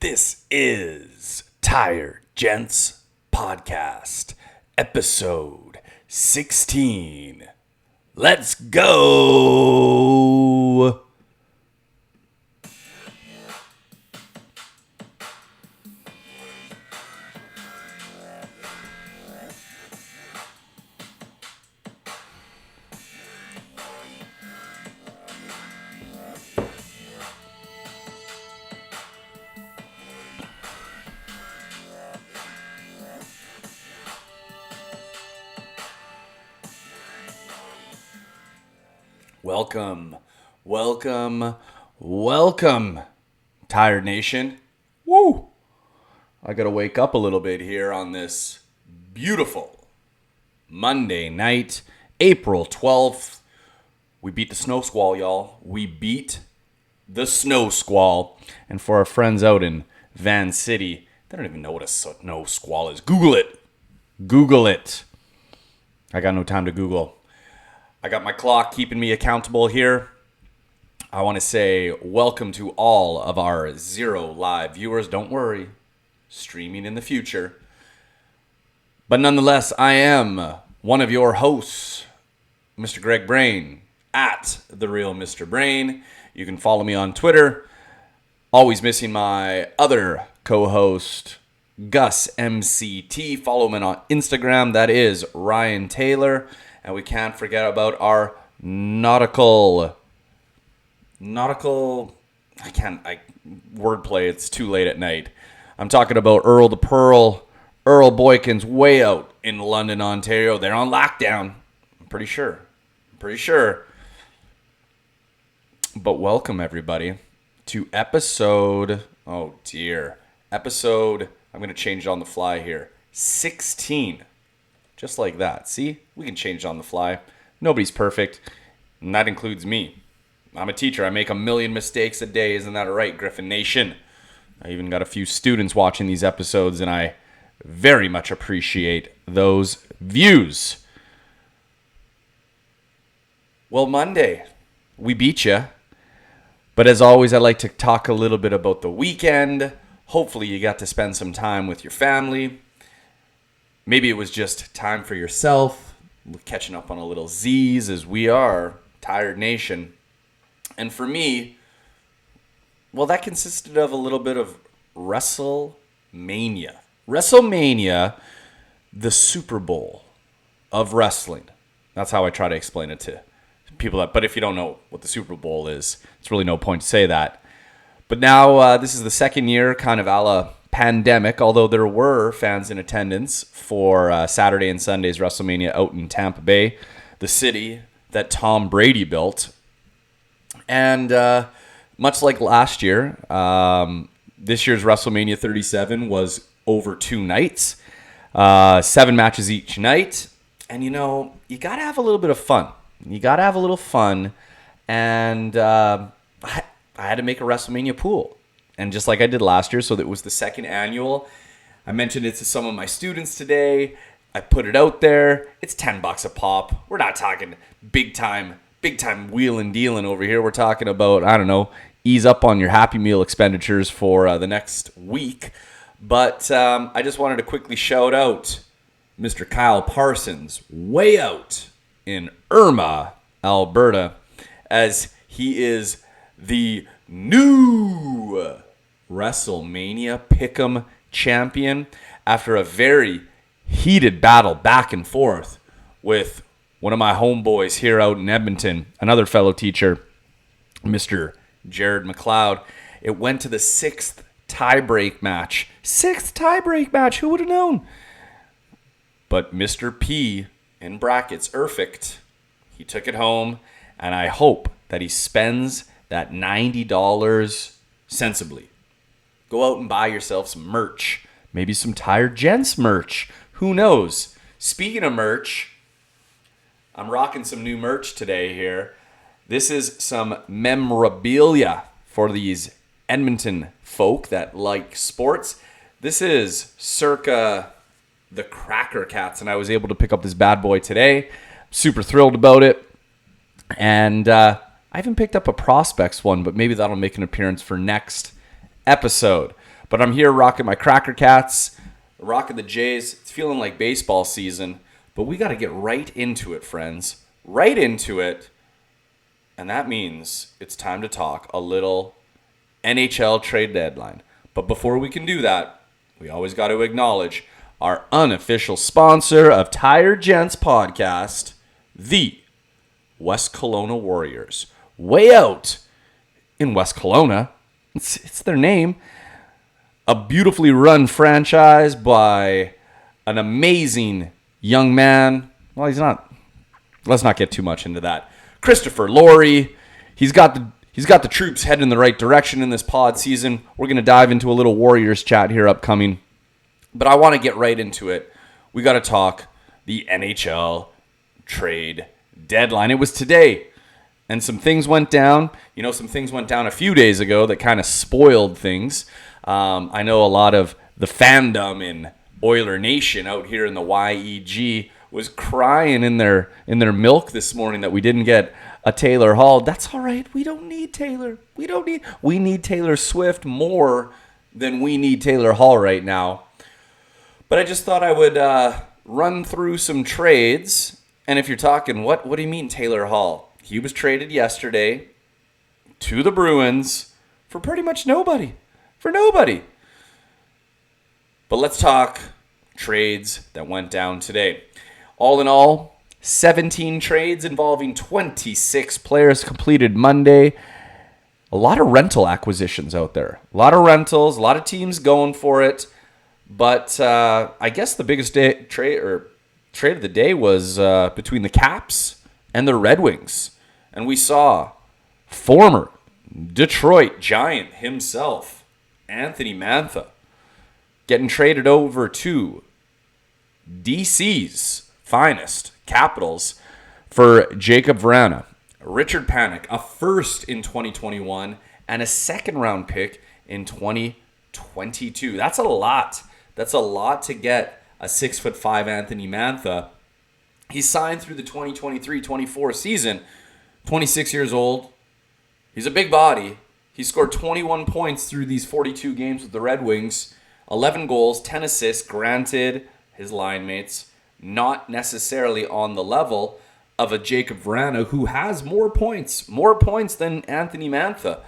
This is Tired Gents Podcast, episode 16. Let's go! Welcome, Tired Nation. Woo! I gotta wake up a little bit here on this beautiful Monday night, April 12th. We beat the snow squall, y'all. We beat the snow squall. And for our friends out in Van City, they don't even know what a snow squall is. Google it. I got no time to Google. I got my clock keeping me accountable here. I want to say welcome to all of our 0 live viewers. Don't worry, streaming in the future. But nonetheless, I am one of your hosts, Mr. Greg Brain, at The Real Mr. Brain. You can follow me on Twitter. Always missing my other co-host, Gus MCT. Follow him on Instagram. That is Ryan Taylor. And we can't forget about our nautical, wordplay, it's too late at night. I'm talking about Earl the Pearl, Earl Boykins, way out in London, Ontario. They're on lockdown. I'm pretty sure. But welcome, everybody, to episode, I'm going to change it on the fly here, 16. Just like that. See? We can change it on the fly. Nobody's perfect. And that includes me. I'm a teacher. I make a million mistakes a day. Isn't that right, Griffin Nation? I even got a few students watching these episodes, and I very much appreciate those views. Well, Monday, we beat you. But as always, I like to talk a little bit about the weekend. Hopefully, you got to spend some time with your family. Maybe it was just time for yourself, catching up on a little Z's as we are, Tired Nation. And for me, well, that consisted of a little bit of WrestleMania. WrestleMania, the Super Bowl of wrestling. That's how I try to explain it to people. But if you don't know what the Super Bowl is, it's really no point to say that. But now this is the second year, kind of a la pandemic, although there were fans in attendance for Saturday and Sunday's WrestleMania out in Tampa Bay, the city that Tom Brady built. And much like last year, this year's WrestleMania 37 was over 2 nights, 7 matches each night. And, you know, you got to have a little bit of fun. And I had to make a WrestleMania pool. And just like I did last year, so that it was the second annual, I mentioned it to some of my students today. I put it out there. It's $10 a pop. We're not talking big time wheeling dealing over here. We're talking about, I don't know, ease up on your Happy Meal expenditures for the next week. But I just wanted to quickly shout out Mr. Kyle Parsons, way out in Irma, Alberta, as he is the new WrestleMania Pick'em champion after a very heated battle back and forth with one of my homeboys here out in Edmonton, another fellow teacher, Mr. Jared McLeod. It went to the 6th tie-break match. Who would have known? But Mr. P, in brackets, Perfect, he took it home, and I hope that he spends that $90 sensibly. Go out and buy yourself some merch. Maybe some Tired Gents merch. Who knows? Speaking of merch, I'm rocking some new merch today here. This is some memorabilia for these Edmonton folk that like sports. This is circa the Cracker Cats, and I was able to pick up this bad boy today. Super thrilled about it. And I haven't picked up a Prospects one, but maybe that'll make an appearance for next episode. But I'm here rocking my Cracker Cats, rocking the Jays. It's feeling like baseball season, but we got to get right into it, friends. Right into it. And that means it's time to talk a little NHL trade deadline. But before we can do that, we always got to acknowledge our unofficial sponsor of Tired Gents podcast, the West Kelowna Warriors. Way out in West Kelowna. It's their name. A beautifully run franchise by an amazing young man. Well, he's not. Let's not get too much into that. Christopher Laurie. He's got the troops heading in the right direction in this pod season. We're going to dive into a little Warriors chat here upcoming. But I want to get right into it. We got to talk the NHL trade deadline. It was today. And some things went down. Some things went down a few days ago that kind of spoiled things. I know a lot of the fandom in Oiler Nation out here in the YEG was crying in their milk this morning that we didn't get a Taylor Hall. That's all right. We don't need Taylor. We need Taylor Swift more than we need Taylor Hall right now. But I just thought I would run through some trades. And if you're talking, what do you mean Taylor Hall? He was traded yesterday to the Bruins for pretty much nobody. For nobody. But let's talk trades that went down today. All in all, 17 trades involving 26 players completed Monday. A lot of rental acquisitions out there. A lot of rentals, a lot of teams going for it. But I guess the biggest trade of the day was between the Caps and the Red Wings. And we saw former Detroit Giant himself, Anthony Mantha, getting traded over to DC's finest, Capitals, for Jacob Vrana, Richard Panik, a first in 2021, and a second-round pick in 2022. That's a lot. That's a lot to get a 6'5" Anthony Mantha. He signed through the 2023-24 season, 26 years old. He's a big body. He scored 21 points through these 42 games with the Red Wings, 11 goals, 10 assists. Granted, his line mates not necessarily on the level of a Jacob Vrana, who has more points than Anthony Mantha.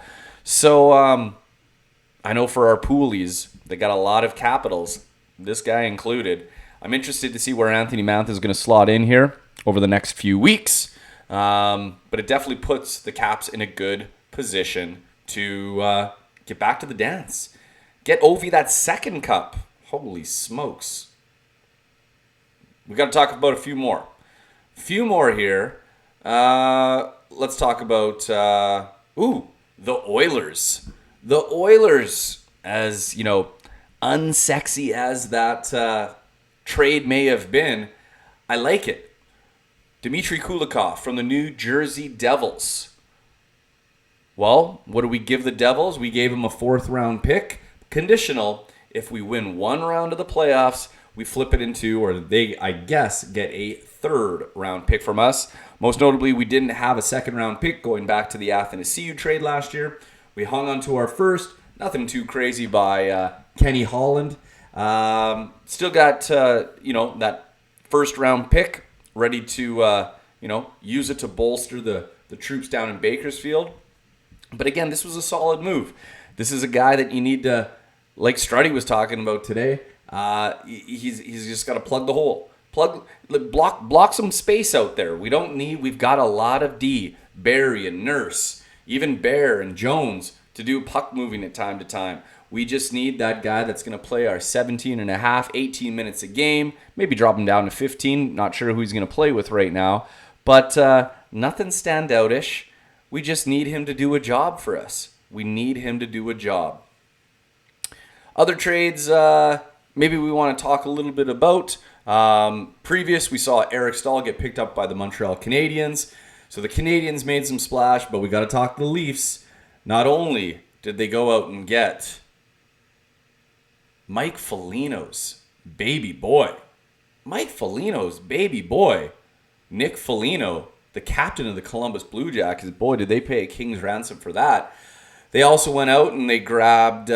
So I know for our poolies, they got a lot of Capitals, this guy included. I'm interested to see where Anthony Mantha is going to slot in here over the next few weeks. But it definitely puts the Caps in a good position to get back to the dance. Get Ovi that second cup. Holy smokes. We got to talk about a few more. Here. Let's talk about the Oilers. The Oilers, as unsexy as that trade may have been, I like it. Dmitry Kulikov from the New Jersey Devils. Well, what do we give the Devils? We gave them a 4th-round pick, conditional. If we win one round of the playoffs, we flip it into, or they, I guess, get a 3rd-round pick from us. Most notably, we didn't have a 2nd-round pick going back to the Athanasiou trade last year. We hung on to our first. Nothing too crazy by Kenny Holland. Still got, that 1st-round pick ready to, use it to bolster the troops down in Bakersfield. But again, this was a solid move. This is a guy that you need to, like Struddy was talking about today, he's just got to plug the hole. Block some space out there. We've got a lot of D, Barry and Nurse, even Bear and Jones to do puck moving at time to time. We just need that guy that's going to play our 17 and a half, 18 minutes a game, maybe drop him down to 15. Not sure who he's going to play with right now, but nothing standoutish. We just need him to do a job for us. We need him to do a job. Other trades, maybe we want to talk a little bit about. We saw Eric Stahl get picked up by the Montreal Canadiens. So the Canadiens made some splash, but we got to talk the Leafs. Not only did they go out and get Mike Foligno's baby boy. Nick Foligno, the captain of the Columbus Blue Jackets. Boy, did they pay a king's ransom for that. They also went out and they grabbed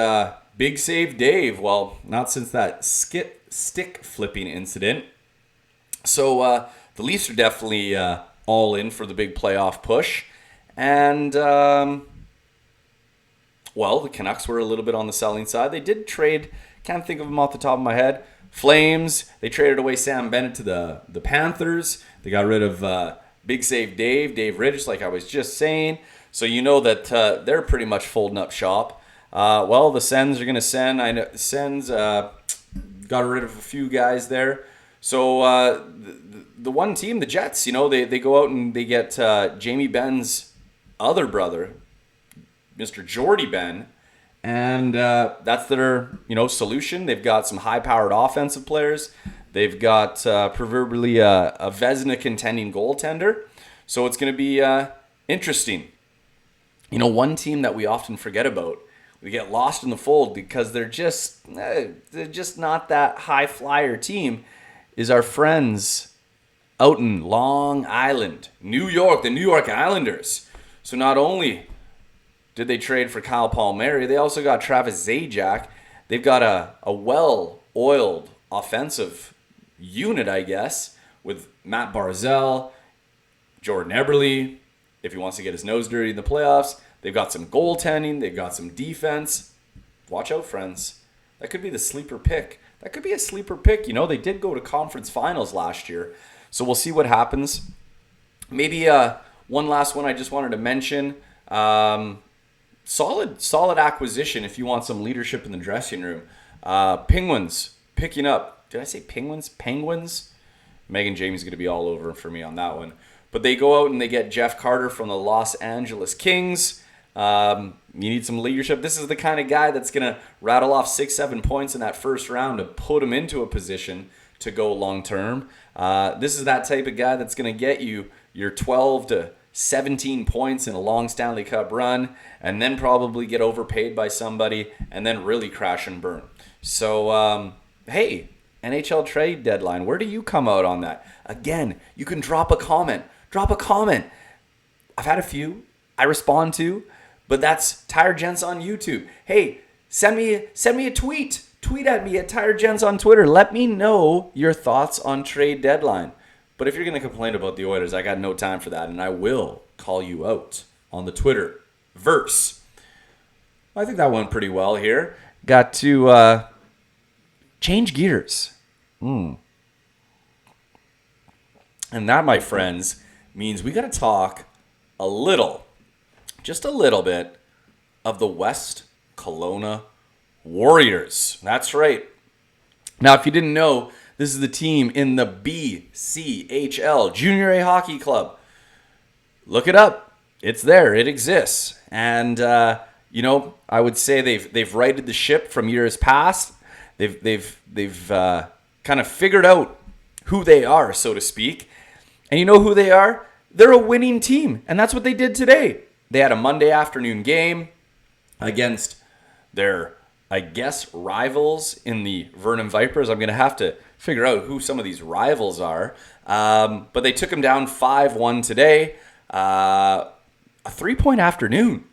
Big save Dave. Well, not since that stick flipping incident. So the Leafs are definitely all in for the big playoff push. And, well, the Canucks were a little bit on the selling side. They did trade, can't think of them off the top of my head, Flames. They traded away Sam Bennett to the Panthers. They got rid of Big Save Dave Ridge, like I was just saying. So you know that they're pretty much folding up shop. Well, the Sens are going to send. I know Sens got rid of a few guys there. So the one team, the Jets, they go out and they get Jamie Benn's other brother, Mr. Jordy Benn, and that's their solution. They've got some high-powered offensive players. They've got proverbially a Vezina contending goaltender. So it's going to be interesting. One team that we often forget about, we get lost in the fold because they're just not that high flyer team, is our friends out in Long Island, New York, the New York Islanders. So not only did they trade for Kyle Palmieri, they also got Travis Zajac. They've got a well-oiled offensive unit, I guess, with Matt Barzal, Jordan Eberle, if he wants to get his nose dirty in the playoffs. They've got some goaltending. They've got some defense. Watch out, friends. That could be the sleeper pick. That could be a sleeper pick. They did go to conference finals last year. So we'll see what happens. Maybe one last one I just wanted to mention. Solid acquisition if you want some leadership in the dressing room. Penguins picking up. Did I say Penguins? Penguins? Megan Jamie's going to be all over for me on that one. But they go out and they get Jeff Carter from the Los Angeles Kings. You need some leadership. This is the kind of guy that's going to rattle off 6-7 points in that first round to put him into a position to go long term. This is that type of guy that's going to get you your 12 to 17 points in a long Stanley Cup run, and then probably get overpaid by somebody, and then really crash and burn. So, hey, NHL trade deadline, where do you come out on that? Again, you can drop a comment. I've had a few I respond to, but that's Tired Gents on YouTube. Hey, send me a tweet. Tweet at me at Tired Gents on Twitter. Let me know your thoughts on trade deadline. But if you're going to complain about the Oilers, I got no time for that, and I will call you out on the Twitter verse. I think that went pretty well here. Got to change gears. And that, my friends, means we got to talk just a little bit, of the West Kelowna Warriors. That's right. Now, if you didn't know, this is the team in the BCHL, Junior A Hockey Club. Look it up. It's there. It exists. And, I would say they've righted the ship from years past. They've kind of figured out who they are, so to speak. And you know who they are? They're a winning team. And that's what they did today. They had a Monday afternoon game against their, I guess, rivals in the Vernon Vipers. I'm going to have to figure out who some of these rivals are. But they took them down 5-1 today. A 3-point afternoon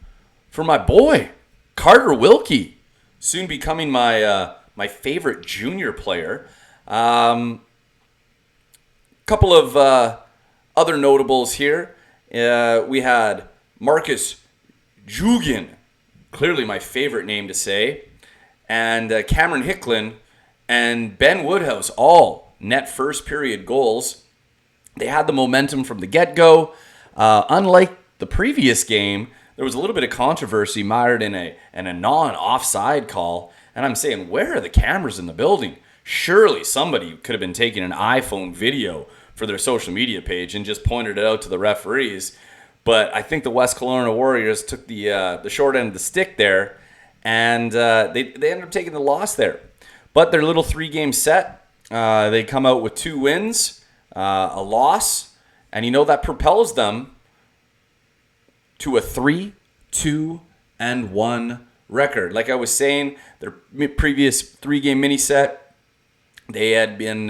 for my boy, Carter Wilkie, soon becoming my favorite junior player. Couple of other notables here. We had Marcus Jugan, clearly my favorite name to say, and Cameron Hicklin and Ben Woodhouse, all net first period goals. They had the momentum from the get-go. Unlike the previous game, there was a little bit of controversy mired in a non-offside call. And I'm saying, where are the cameras in the building? Surely somebody could have been taking an iPhone video for their social media page and just pointed it out to the referees. But I think the West Kelowna Warriors took the short end of the stick there, and they ended up taking the loss there. But their little 3-game set, they come out with 2 wins, a loss, and that propels them to a 3-2-1 record. Like I was saying, their previous 3-game mini set, they had been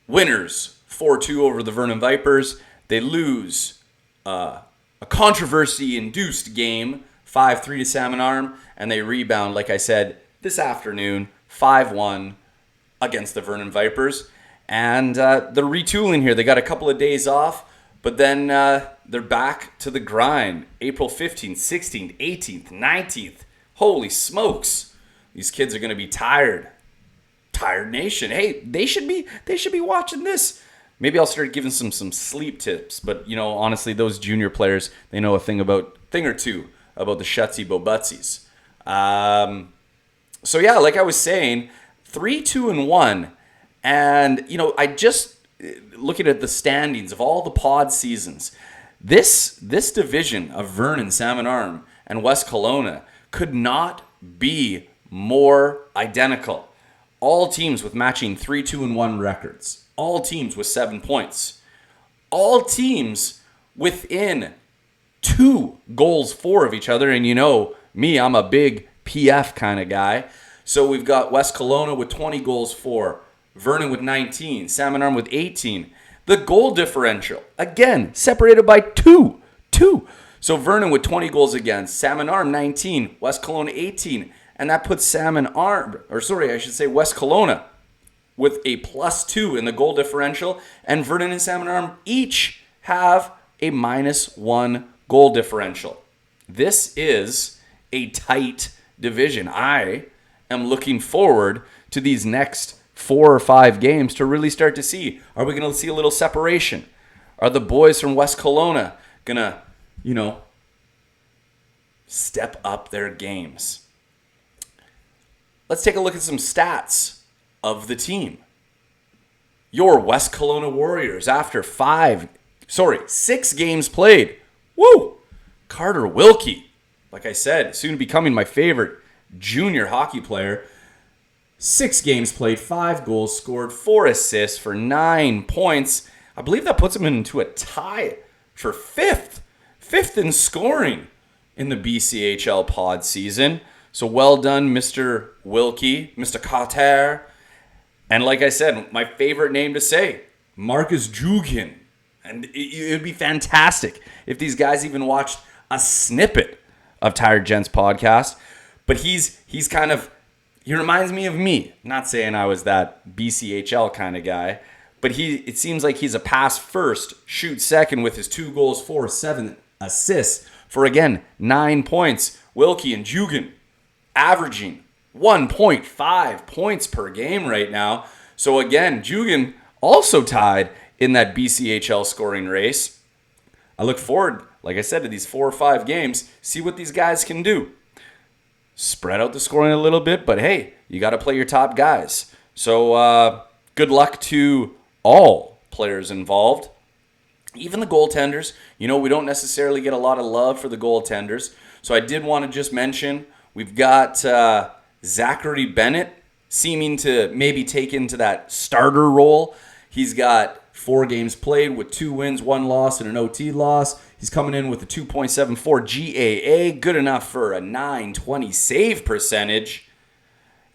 winners 4-2 over the Vernon Vipers. They lose a controversy-induced game 5-3 to Salmon Arm, and they rebound, like I said, this afternoon, 5-1 against the Vernon Vipers. And they're retooling here. They got a couple of days off, but then they're back to the grind. April 15th, 16th, 18th, 19th. Holy smokes. These kids are going to be tired. Tired Nation. Hey, they should be watching this. Maybe I'll start giving some sleep tips. But, honestly, those junior players, they know a thing or two about the Shutsy Bobutsies. So, yeah, like I was saying, 3-2-1. And, I just, looking at the standings of all the pod seasons, this division of Vernon, Salmon Arm, and West Kelowna could not be more identical. All teams with matching 3-2-1 records. All teams with 7 points. All teams within 2 goals for of each other. And me, I'm a big PF kind of guy. So we've got West Kelowna with 20 goals for, Vernon with 19, Salmon Arm with 18. The goal differential, again, separated by 2. So Vernon with 20 goals against, Salmon Arm 19, West Kelowna 18. And that puts West Kelowna with a +2 in the goal differential. And Vernon and Salmon Arm each have a -1 goal differential. This is a tight division. I am looking forward to these next 4 or 5 games to really start to see, are we going to see a little separation? Are the boys from West Kelowna going to, step up their games? Let's take a look at some stats of the team. Your West Kelowna Warriors, after 6 games played. Woo! Carter Wilkie, like I said, soon becoming my favorite junior hockey player. 6 games played, 5 goals scored, 4 assists for 9 points. I believe that puts him into a tie for 5th in scoring in the BCHL pod season. So well done, Mr. Wilkie, Mr. Carter. And like I said, my favorite name to say, Marcus Jugin. And it would be fantastic if these guys even watched a snippet of Tired Gents podcast. But he reminds me of me. Not saying I was that BCHL kind of guy, but it seems like he's a pass first, shoot second with his 2 goals, 4, 7 assists for, again, 9 points. Wilkie and Jugin averaging 1.5 points per game right now. So again, Jugin also tied in that BCHL scoring race. I look forward, like I said, to these 4 or 5 games, see what these guys can do. Spread out the scoring a little bit, but hey, you got to play your top guys. So good luck to all players involved. Even the goaltenders. We don't necessarily get a lot of love for the goaltenders. So I did want to just mention, we've got Zachary Bennett seeming to maybe take into that starter role. He's got 4 games played with 2 wins, 1 loss, and an OT loss. He's coming in with a 2.74 GAA, good enough for a .920 save percentage.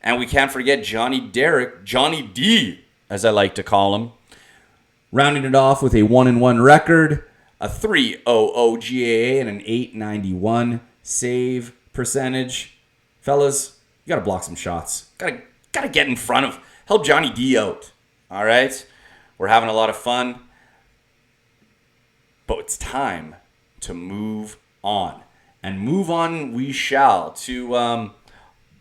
And we can't forget Johnny D, as I like to call him. Rounding it off with a 1-1 record, a 3.00 GAA, and an .891 save percentage. Fellas, you got to block some shots. Got to get in front of, help Johnny D out. All right? We're having a lot of fun. But it's time to move on. And move on we shall to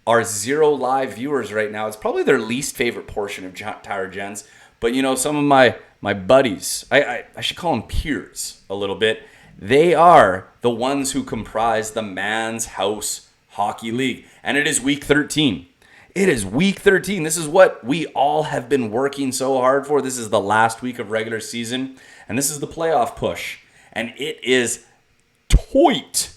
our 0 live viewers right now. It's probably their least favorite portion of Tired Gents. But, some of my buddies, I should call them peers a little bit. They are the ones who comprise the Man's House Hockey League. And it is week 13. It is week 13. This is what we all have been working so hard for. This is the last week of regular season. And this is the playoff push. And it is toit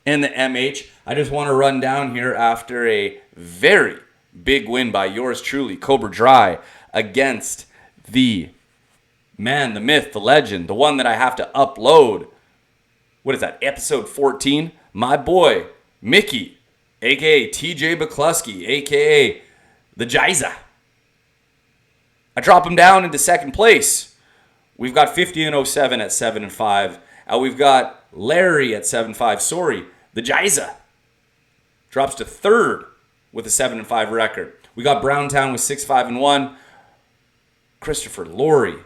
in the MH. I just want to run down here after a very big win by yours truly, Cobra Dry, against the man, the myth, the legend, the one that I have to upload. What is that, episode 14? My boy, Mickey, a.k.a. TJ McCluskey, a.k.a. the Jiza. I drop him down into second place. We've got 50-07 at 7-5. We've got Larry at 7-5. Sorry, The Jiza drops to third with a 7-5 record. We got Browntown with 6-5-1. Christopher Laurie,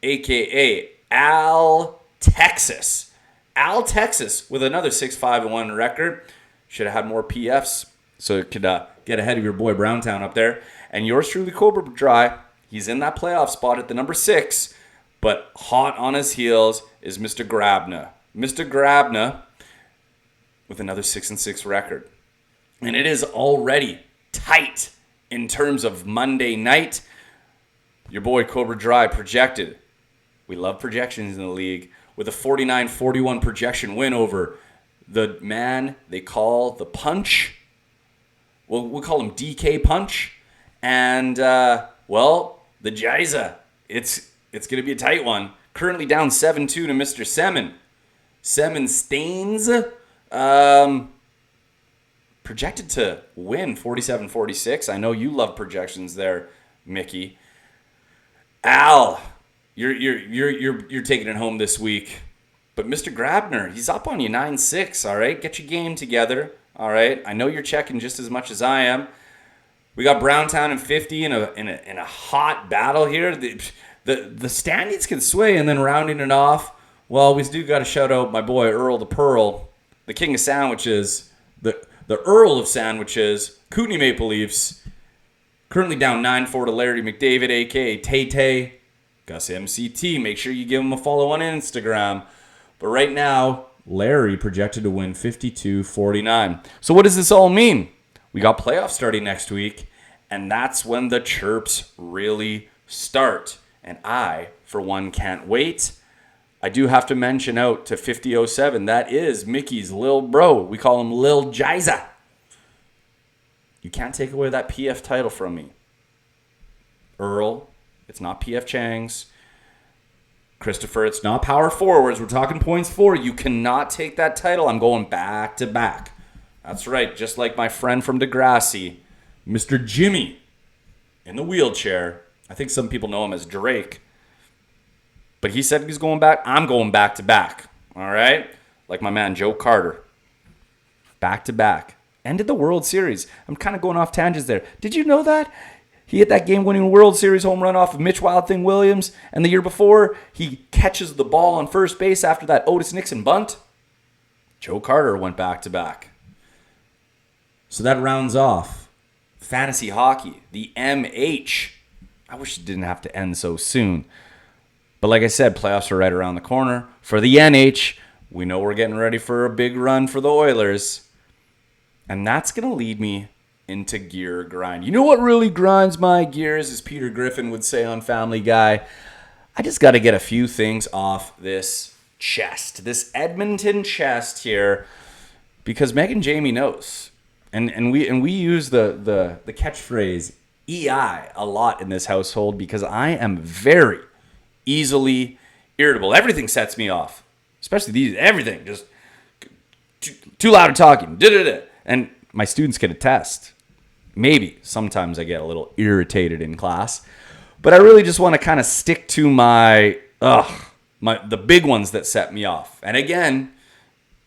a.k.a. Al Texas. Al Texas with another 6-5-1 record. Should have had more PFs so it could get ahead of your boy Browntown up there. And yours truly, Cobra Dry. He's in that playoff spot at the number 6. But hot on his heels is Mr. Grabna. Mr. Grabna with another 6-6 record. And it is already tight in terms of Monday night. Your boy Cobra Dry projected. We love projections in the league. With a 49-41 projection win over the man they call the Punch. Well, we'll call him DK Punch. And, the Jiza. It's going to be a tight one. Currently down 7-2 to Mr. Semin. Semin Stains. Projected to win 47-46. I know you love projections there, Mickey. Al, you're taking it home this week. But Mr. Grabner, he's up on you 9-6, all right? Get your game together, all right? I know you're checking just as much as I am. We got Browntown and 50 in a hot battle here. The standings can sway, and then rounding it off, well, we do got to shout out my boy Earl the Pearl, the king of sandwiches, the Earl of sandwiches, Kootenay Maple Leafs, currently down 9-4 to Larry McDavid, a.k.a. Tay-Tay, Gus MCT. Make sure you give him a follow on Instagram. But right now, Larry projected to win 52-49. So what does this all mean? We got playoffs starting next week, and that's when the chirps really start. And I, for one, can't wait. I do have to mention out to 5007. That is Mickey's lil bro. We call him Lil Jiza. You can't take away that PF title from me. Earl, it's not PF Chang's. Christopher, it's not power forwards. We're talking points for. You cannot take that title. I'm going back to back. That's right. Just like my friend from Degrassi, Mr. Jimmy in the wheelchair. I think some people know him as Drake. But he said he's going back. I'm going back to back. All right? Like my man Joe Carter. Back to back. Ended the World Series. I'm kind of going off tangents there. Did you know that? He hit that game-winning World Series home run off of Mitch Wild Thing Williams. And the year before, he catches the ball on first base after that Otis Nixon bunt. Joe Carter went back to back. So that rounds off fantasy hockey, the MH. I wish it didn't have to end so soon. But like I said, playoffs are right around the corner. For the NH, we know we're getting ready for a big run for the Oilers. And that's going to lead me into gear grind. You know what really grinds my gears, as Peter Griffin would say on Family Guy? I just got to get a few things off this chest, this Edmonton chest here, because Meg and Jamie knows. And we use the catchphrase EI a lot in this household because I am very easily irritable. Everything sets me off, especially everything just too loud of talking. And my students can attest. Maybe sometimes I get a little irritated in class, but I really just want to kind of stick to the big ones that set me off. And again,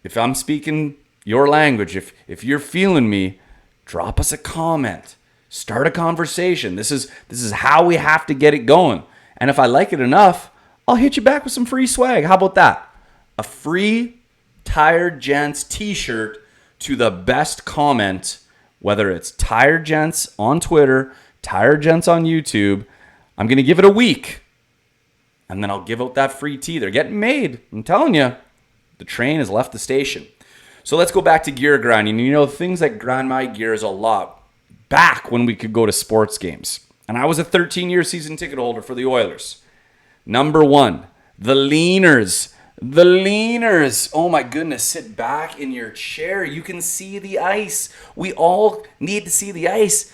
if I'm speaking your language, if you're feeling me, drop us a comment, start a conversation. This is how we have to get it going. And if I like it enough, I'll hit you back with some free swag. How about that? A free Tired Gents t-shirt to the best comment, whether it's Tired Gents on Twitter, Tired Gents on YouTube. I'm going to give it a week, and then I'll give out that free tee. They're getting made. I'm telling you, the train has left the station. So let's go back to gear grinding. You know, things that grind my gears a lot. Back when we could go to sports games. And I was a 13-year season ticket holder for the Oilers. Number one, the Leaners. The Leaners. Oh my goodness, sit back in your chair. You can see the ice. We all need to see the ice.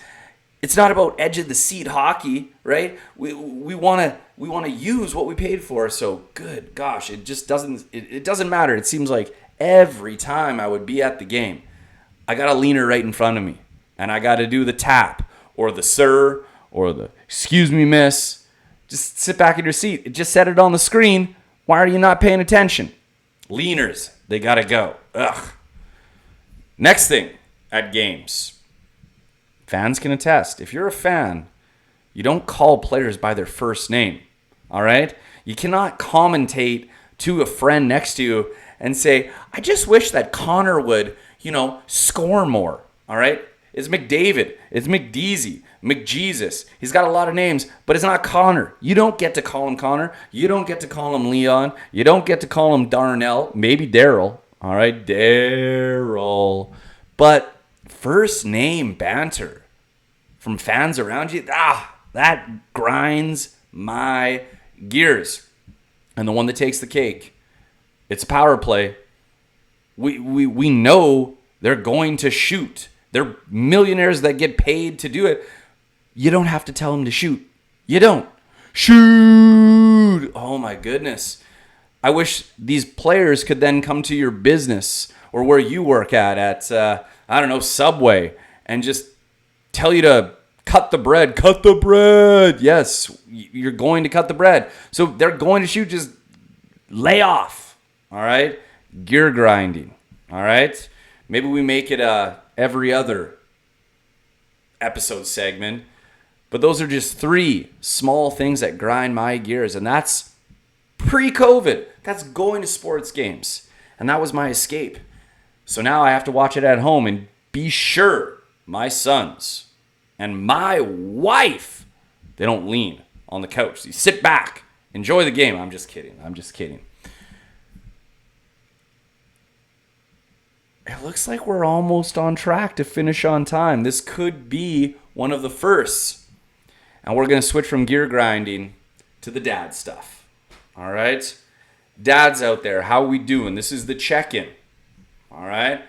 It's not about edge of the seat hockey, right? We want to use what we paid for. So good gosh, it just doesn't matter. It seems like every time I would be at the game, I got a Leaner right in front of me, and I got to do the tap or the sir or the excuse me, miss. Just sit back in your seat. It just said it on the screen. Why are you not paying attention? Leaners, they got to go. Ugh. Next thing at games. Fans can attest. If you're a fan, you don't call players by their first name. All right? You cannot commentate to a friend next to you and say, I just wish that Connor would, score more. All right? It's McDavid. It's McDeasy. McJesus. He's got a lot of names, but it's not Connor. You don't get to call him Connor. You don't get to call him Leon. You don't get to call him Darnell. Maybe Daryl. All right? Daryl. But first name banter from fans around you, that grinds my gears. And the one that takes the cake, it's a power play. We know they're going to shoot. They're millionaires that get paid to do it. You don't have to tell them to shoot. You don't. Shoot! Oh my goodness. I wish these players could then come to your business or where you work at Subway, and just tell you to cut the bread. Cut the bread. Yes, you're going to cut the bread. So they're going to shoot. Just lay off. All right? Gear grinding. All right? Maybe we make it every other episode segment. But those are just 3 small things that grind my gears. And that's pre-COVID. That's going to sports games. And that was my escape. So now I have to watch it at home and be sure my sons and my wife, they don't lean on the couch. You sit back, enjoy the game. I'm just kidding. It looks like we're almost on track to finish on time. This could be one of the firsts. And we're going to switch from gear grinding to the dad stuff. All right? Dads out there, how are we doing? This is the check-in. All right?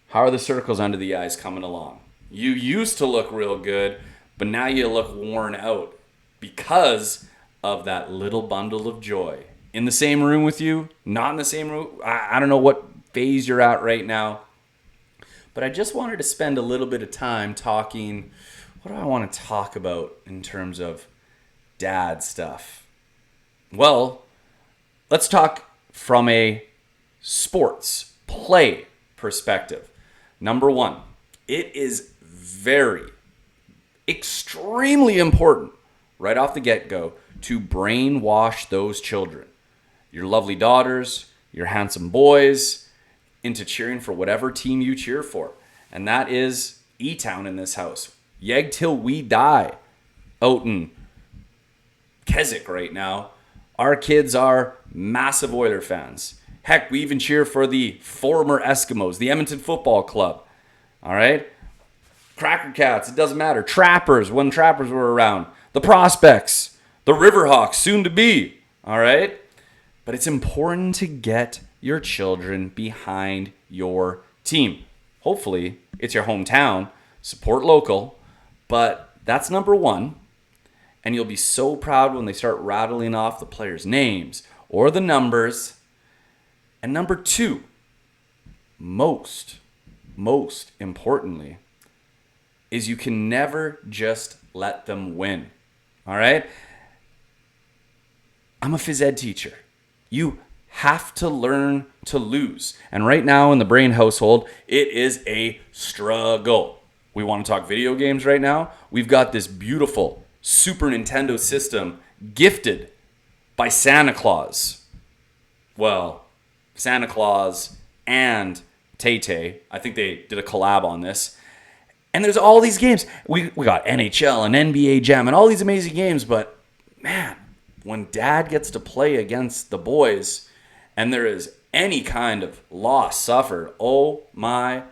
How are the circles under the eyes coming along? You used to look real good, but now you look worn out because of that little bundle of joy. In the same room with you, not in the same room. I don't know what phase you're at right now, but I just wanted to spend a little bit of time talking. What do I want to talk about in terms of dad stuff? Well, let's talk from a sports play perspective. Number 1, it is extremely important right off the get-go to brainwash those children, your lovely daughters, your handsome boys, into cheering for whatever team you cheer for. And that is E-Town in this house. Yeg till we die out in Keswick right now. Our kids are massive Oiler fans. Heck, we even cheer for the former Eskimos, the Edmonton Football Club. All right? Cracker Cats, it doesn't matter. Trappers, when Trappers were around. The Prospects, the Riverhawks, soon to be. All right? But it's important to get your children behind your team. Hopefully, it's your hometown. Support local. But that's number 1. And you'll be so proud when they start rattling off the players' names or the numbers. And number 2, most importantly, is you can never just let them win. All right? I'm a phys ed teacher. You have to learn to lose. And right now in the Brain household, it is a struggle. We want to talk video games right now. We've got this beautiful Super Nintendo system gifted by Santa Claus. Well, Santa Claus and Tay-Tay. I think they did a collab on this. And there's all these games. We got NHL and NBA Jam and all these amazing games. But, man, when dad gets to play against the boys and there is any kind of loss suffered, oh my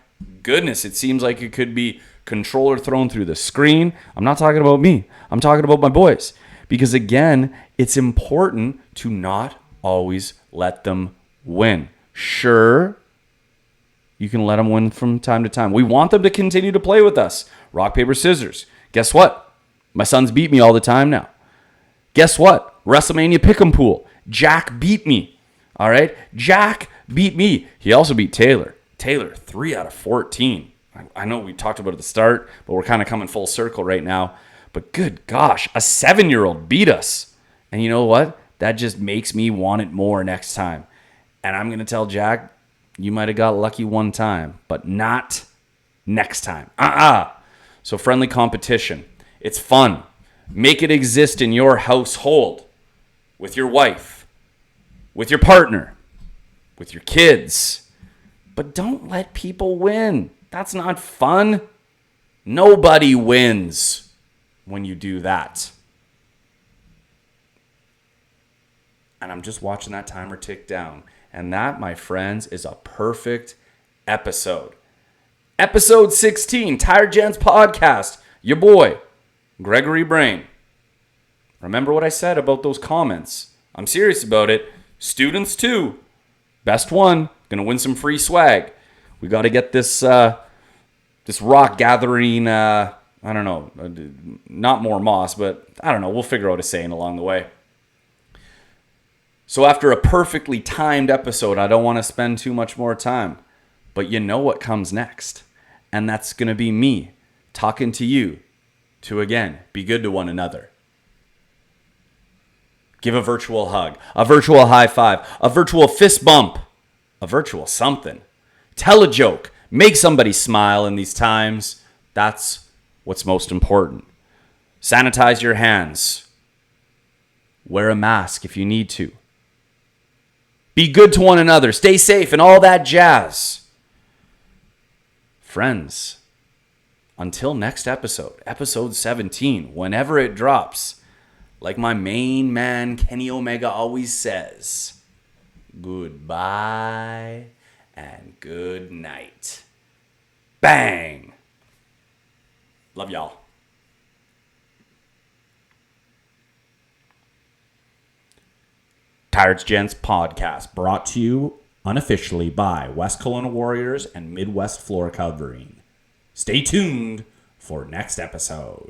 goodness, it seems like it could be controller thrown through the screen. I'm not talking about me. I'm talking about my boys. Because, again, it's important to not always let them win. Sure, you can let them win from time to time. We want them to continue to play with us. Rock, paper, scissors. Guess what? My sons beat me all the time now. Guess what? WrestleMania Pick'em Pool. Jack beat me. All right? Jack beat me. He also beat Taylor. Taylor, 3 out of 14. I know we talked about it at the start, but we're kind of coming full circle right now. But good gosh, a 7-year-old beat us. And you know what? That just makes me want it more next time. And I'm going to tell Jack, You might have got lucky one time, but not next time. So friendly competition. It's fun. Make it exist in your household, with your wife, with your partner, with your kids. But don't let people win. That's not fun. Nobody wins when you do that. And I'm just watching that timer tick down. And that, my friends, is a perfect episode. Episode 16, Tired Gents Podcast. Your boy, Gregory Brain. Remember what I said about those comments. I'm serious about it. Students too. Best one. Gonna win some free swag. We got to get this rock gathering, I don't know, not more moss, but I don't know. We'll figure out a saying along the way. So after a perfectly timed episode, I don't want to spend too much more time. But you know what comes next. And that's going to be me talking to you to, again, be good to one another. Give a virtual hug, a virtual high five, a virtual fist bump, a virtual something. Tell a joke. Make somebody smile in these times. That's what's most important. Sanitize your hands. Wear a mask if you need to. Be good to one another. Stay safe and all that jazz. Friends, until next episode, episode 17, whenever it drops, like my main man Kenny Omega always says, goodbye and good night. Bang! Love y'all. Tired Gents Podcast, brought to you unofficially by West Kelowna Warriors and Midwest Floor Covering. Stay tuned for next episode.